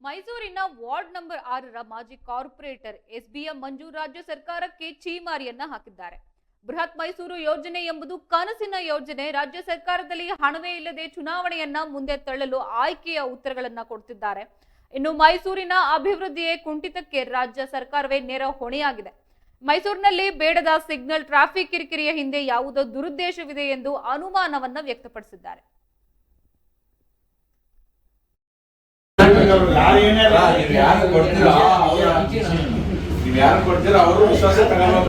ಮೈಸೂರಿನ ward number 6ರ ಮಾಜಿ corporate SBM ಮಂಜು ರಾಜ್ಯ ಸರ್ಕಾರಕ್ಕೆ ಛೀಮಾರಿಯನ್ನ ಹಾಕಿದ್ದಾರೆ. ಬೃಹತ್ ಮೈಸೂರು ಯೋಜನೆ ಎಂಬುದು ಕನಸಿನ ಯೋಜನೆ. ರಾಜ್ಯ ಸರ್ಕಾರದಲ್ಲಿ ಹಣವೇ ಇಲ್ಲದೆ ಚುನಾವಣೆಯನ್ನ ಮುಂದೆ ತಳ್ಳಲು ಆಯ್ಕೆಯ ಉತ್ತರಗಳನ್ನ ಕೊಡ್ತಿದ್ದಾರೆ. ಇನ್ನು ಮೈಸೂರಿನ ಅಭಿವೃದ್ಧಿಯೇ ಕುಂಠಿತಕ್ಕೆ ರಾಜ್ಯ ಸರ್ಕಾರವೇ ನೇರ ಹೊಣೆಯಾಗಿದೆ. ಮೈಸೂರಿನಲ್ಲಿ ಬೇಡದ ಸಿಗ್ನಲ್, ಟ್ರಾಫಿಕ್ ಕಿರಿಕಿರಿಯ ಹಿಂದೆ ಯಾವುದೋ ದುರುದ್ದೇಶವಿದೆ ಎಂದು ಅನುಮಾನವನ್ನ ವ್ಯಕ್ತಪಡಿಸಿದ್ದಾರೆ. ಅವರು ವಿಶ್ವಾಸ ತಗೊಂಡು